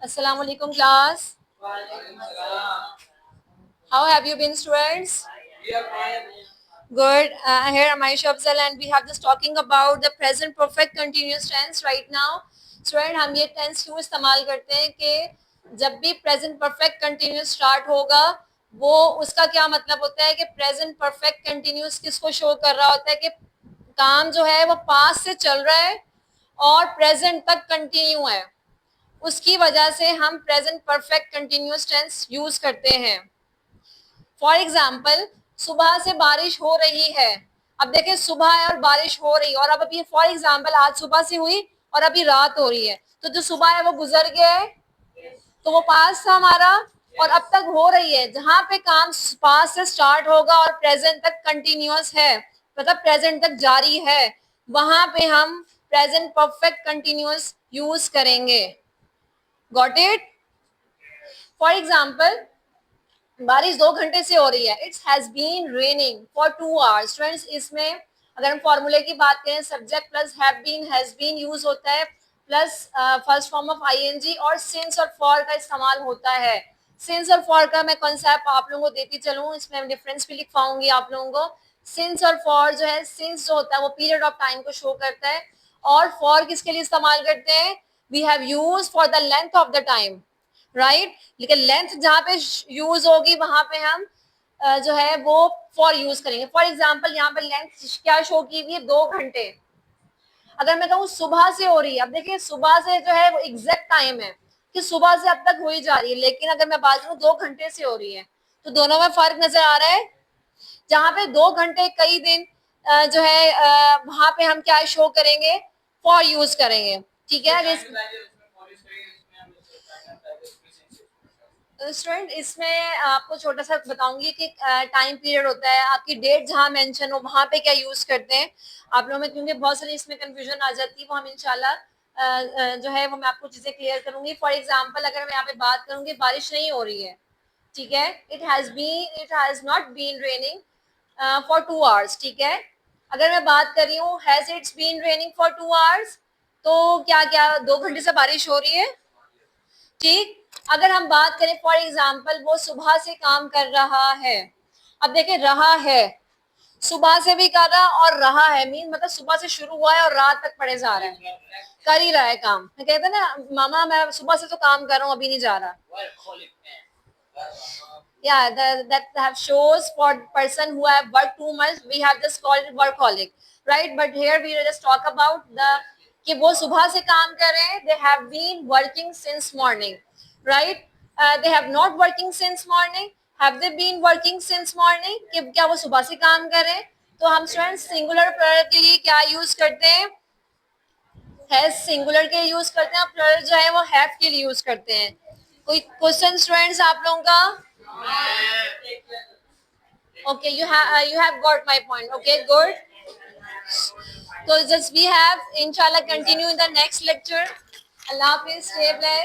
Assalamu alaikum class. How have you been students? Good. Here am Aisha Afzal and we have just talking about the present perfect continuous tense right now. Student हम ये tense क्यों इस्तेमाल करते हैं कि जब भी present perfect continuous start होगा वो उसका क्या मतलब होता है कि present perfect continuous किसको show कर रहा होता है कि काम जो है वो past से चल रहा है और present तक continue है, उसकी वजह से हम present perfect continuous tense use करते हैं। फॉर एग्जाम्पल सुबह से बारिश हो रही है। अब देखिए सुबह है और बारिश हो रही है और अब अभी फॉर एग्जाम्पल आज सुबह से हुई और अभी रात हो रही है, तो जो सुबह है वो गुजर गया है, तो वो पास था हमारा और अब तक हो रही है। जहां पे काम पास से स्टार्ट होगा और प्रेजेंट तक कंटिन्यूअस है, मतलब प्रेजेंट तक जारी है, वहां पे हम प्रेजेंट परफेक्ट कंटिन्यूअस यूज करेंगे। Got it? फॉर एग्जाम्पल बारिश 2 घंटे से हो रही है। It's has been raining for 2 hours. Students इसमें अगर हम फॉर्मूले की बात करें subject plus have been use होता है plus first form of ING और सिंस और फॉर का इस्तेमाल होता है। सिंस और फॉर का मैं कॉन्सेप्ट आप लोगों को देती चलूँ, इसमें डिफरेंस भी लिखवाऊंगी आप लोगों को। सिंस और फॉर जो है, सिंस जो होता है वो पीरियड ऑफ टाइम को शो करता है और फॉर किसके लिए इस्तेमाल करते हैं? We have use for the length of the time, right. लेकिन लेंथ जहाँ पे यूज होगी वहां पे हम जो है वो फॉर यूज करेंगे। फॉर एग्जाम्पल यहाँ पे लेंथ क्या शो की हुई है? 2 घंटे। अगर मैं कहूँ सुबह से हो रही है, अब देखिए सुबह से जो है वो एग्जैक्ट टाइम है कि सुबह से अब तक हो ही जा रही है, लेकिन अगर मैं बात करूँ 2 घंटे से हो रही है, तो दोनों में फर्क नजर आ रहा है। जहाँ पे 2 घंटे कई दिन जो है वहां पे हम क्या शो करेंगे? फॉर यूज करेंगे। ठीक है। स्टूडेंट इसमें आपको छोटा सा बताऊंगी कि टाइम पीरियड होता है, आपकी डेट जहाँ मेंशन हो वहां पे क्या यूज करते हैं आप लोगों में, क्योंकि बहुत सारी इसमें कंफ्यूजन आ जाती है। वो हम इंशाल्लाह जो है वो मैं आपको चीजें क्लियर करूंगी। फॉर एग्जांपल अगर मैं यहाँ पे बात करूंगी बारिश नहीं हो रही है, ठीक है, it has not been raining for 2 hours, ठीक है। अगर मैं बात कर रही हूँ has it's been raining for 2 hours, तो क्या क्या 2 घंटे से बारिश हो रही है, ठीक। अगर हम बात करें फॉर एग्जाम्पल वो सुबह से काम कर रहा है। अब देखिए रहा है, सुबह से भी कर रहा और रहा है मीन मतलब सुबह से शुरू हुआ है और रात तक पड़े जा रहा है, कर ही रहा है काम। कहते हैं ना मामा मैं सुबह से तो काम कर रहा हूँ अभी नहीं जा रहा। Yeah, that have shows for person who have worked too much, we have just called it workaholic, right? But here we just talk about the कि वो सुबह से काम कर रहे हैं, they have been working since morning, right? They have not working since morning, have they been working since morning? कि क्या वो सुबह से काम कर रहे हैं? तो हम स्टूडेंट सिंगुलर प्लरल के लिए क्या यूज करते हैं? हैज सिंगुलर के लिए यूज करते हैं और प्लरल जो है वो हैव के लिए यूज करते हैं। कोई क्वेश्चन स्टूडेंट्स आप लोगों का? Okay, you have got my point. Okay, good. So just we have inshallah continue in the next lecture. Allah Hafiz, stay blessed.